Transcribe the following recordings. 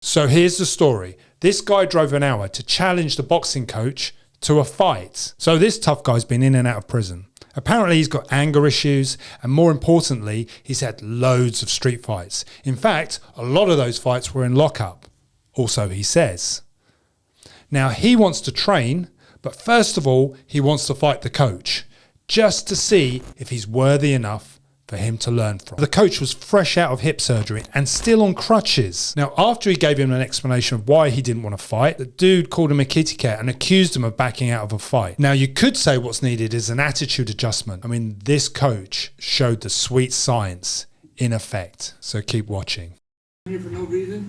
So here's the story. This guy drove an hour to challenge the boxing coach to a fight. So this tough guy's been in and out of prison. Apparently he's got anger issues, and more importantly, he's had loads of street fights. In fact, a lot of those fights were in lockup. Also, he says. Now, he wants to train, but first of all, he wants to fight the coach, just to see if he's worthy enough for him to learn from. The coach was fresh out of hip surgery and still on crutches. Now, after he gave him an explanation of why he didn't want to fight, the dude called him a kitty cat and accused him of backing out of a fight. Now, you could say what's needed is an attitude adjustment. I mean, this coach showed the sweet science in effect. So keep watching. Here for no reason?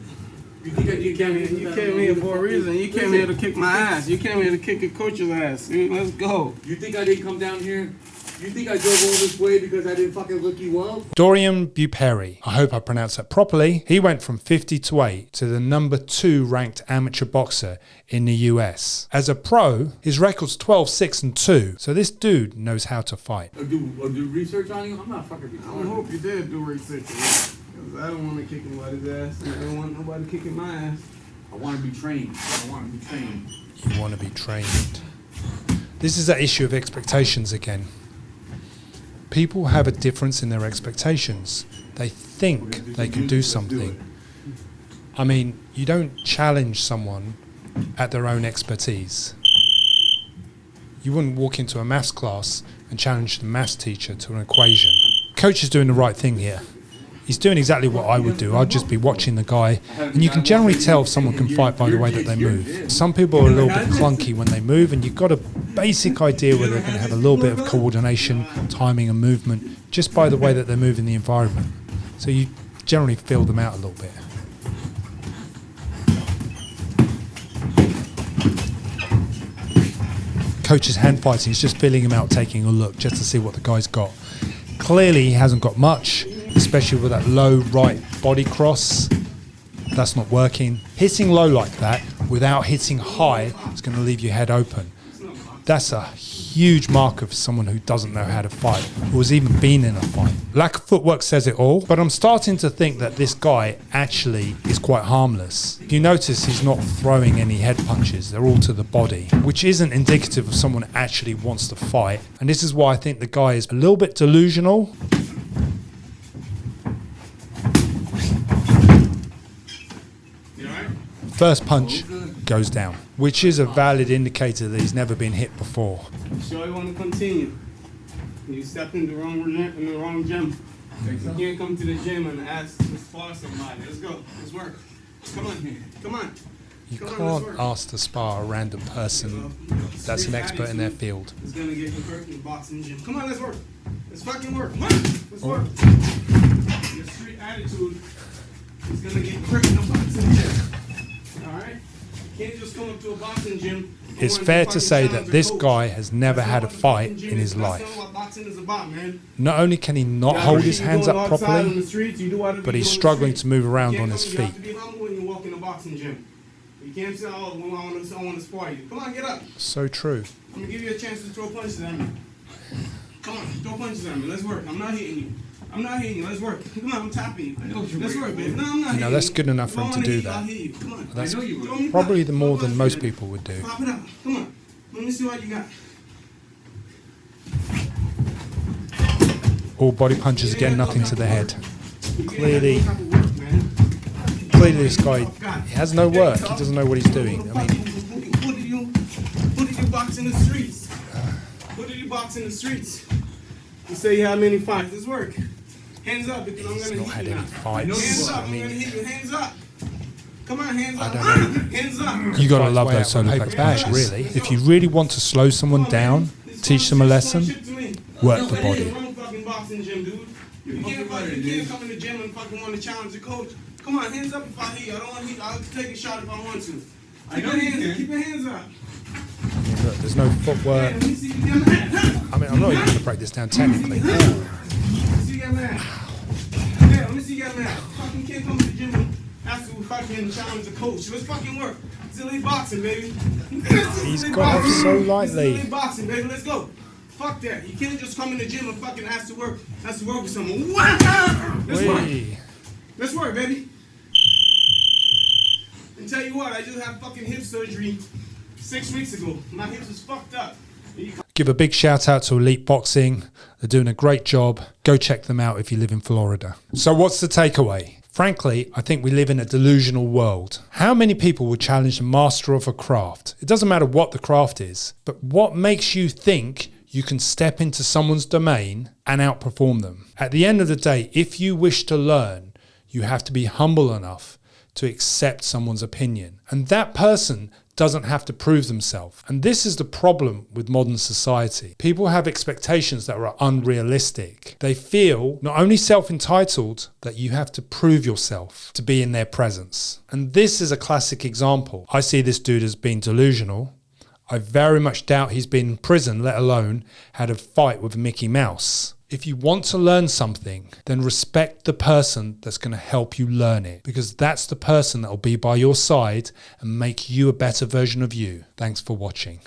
You came here for a reason. You came here to kick my ass. You came here to kick your coach's ass. Let's go. You think I didn't come down here? You think I drove all this way because I didn't fucking look you up? Dorian Buperi, I hope I pronounced that properly. He went from 50 to 8 to the number 2 ranked amateur boxer in the US. As a pro, his record's 12, 6 and 2. So this dude knows how to fight. Do research on you? I'm not fucking retarded. I hope you did do research. Because I don't want to kick anybody's ass. I don't want nobody kicking my ass. I want to be trained. I want to be trained. You want to be trained. This is that issue of expectations again. People have a difference in their expectations. They think they can do something. I mean, you don't challenge someone at their own expertise. You wouldn't walk into a maths class and challenge the maths teacher to an equation. Coach is doing the right thing here. He's doing exactly what I would do. I'd just be watching the guy, and you can generally tell if someone can fight by the way that they move. Some people are a little bit clunky when they move, and you've got a basic idea where they're going to have a little bit of coordination, timing and movement just by the way that they move in the environment. So you generally feel them out a little bit. Coach's hand fighting is just feeling him out, taking a look just to see what the guy's got. Clearly he hasn't got much, especially with that low right body cross. That's not working. Hitting low like that without hitting high is going to leave your head open. That's a huge marker for someone who doesn't know how to fight, or has even been in a fight. Lack of footwork says it all, but I'm starting to think that this guy actually is quite harmless. You notice he's not throwing any head punches, they're all to the body, which isn't indicative of someone who actually wants to fight. And this is why I think the guy is a little bit delusional. First punch goes down, which is a valid indicator that he's never been hit before. Sure you want to continue? You stepped in the wrong gym. You can't come to the gym and ask to spar somebody. Let's go. Let's work. Come on here. Come on. You can't ask to spar a random person that's an expert in their field. It's gonna get you hurt in the boxing gym. Come on, let's work. Let's fucking work. Come on. Let's work. Your street attitude is gonna get you hurt in the boxing gym. Alright? You can't just come up to a boxing gym. It's fair to say that this guy has never had a fight in his life. Not only can he not hold his hands up properly, but he's struggling to move around on his feet. You have to be humble when you walk in a boxing gym. You can't say, oh, I want to spar you. Come on, get up. So true. I'm going to give you a chance to throw punches at me. Come on, throw punches at me. Let's work. I'm not hitting you. I'm not hitting you. Let's work. Come on, I'm tapping you. Let's work, baby. No, I'm not hitting you. Now, that's good enough for him to do that. That's probably the more than most people would do. Pop it up. Come on. Let me see what you got. All body punches again, nothing to the head. Clearly this guy, he has no work. He doesn't know what he's doing. I mean, who did you box in the streets? Who did you box in the streets? You say you have many fights. Let's work. Hands up because I'm going to hit you. He's not had any fights. Hands up. I mean, I'm going to hit you. Hands up. Come on, hands up. I don't know. Hands up. You gotta love those solo flex punches. Really, if you really want to slow someone down, teach them a lesson, work the body. You can't come in the gym and fucking want to challenge the coach. Come on, hands up if I hit you. I don't want to hit you. I'll take a shot if I want to. Keep your hands up. Look, there's no footwork. I mean, I'm not even going to break this down technically. Let me see you get mad. Yeah, let me see you get mad. Fucking can't come to the gym and ask to fucking challenge the coach. Let's fucking work. It's elite boxing, baby. He's got off so lightly. It's elite boxing, baby. Let's go. Fuck that. You can't just come in the gym and fucking ask to work with someone. Let's work. Let's work, baby. tell you what, I just had fucking hip surgery 6 weeks ago. My hips was fucked up. Give a big shout out to Elite Boxing. They're doing a great job. Go check them out if you live in Florida. So what's the takeaway? Frankly, I think we live in a delusional world. How many people would challenge the master of a craft? It doesn't matter what the craft is, but what makes you think you can step into someone's domain and outperform them? At the end of the day, if you wish to learn, you have to be humble enough to accept someone's opinion. And that person doesn't have to prove themselves. And this is the problem with modern society. People have expectations that are unrealistic. They feel not only self-entitled, that you have to prove yourself to be in their presence. And this is a classic example. I see this dude as being delusional. I very much doubt he's been in prison, let alone had a fight with Mickey Mouse. If you want to learn something, then respect the person that's going to help you learn it, because that's the person that will be by your side and make you a better version of you. Thanks for watching.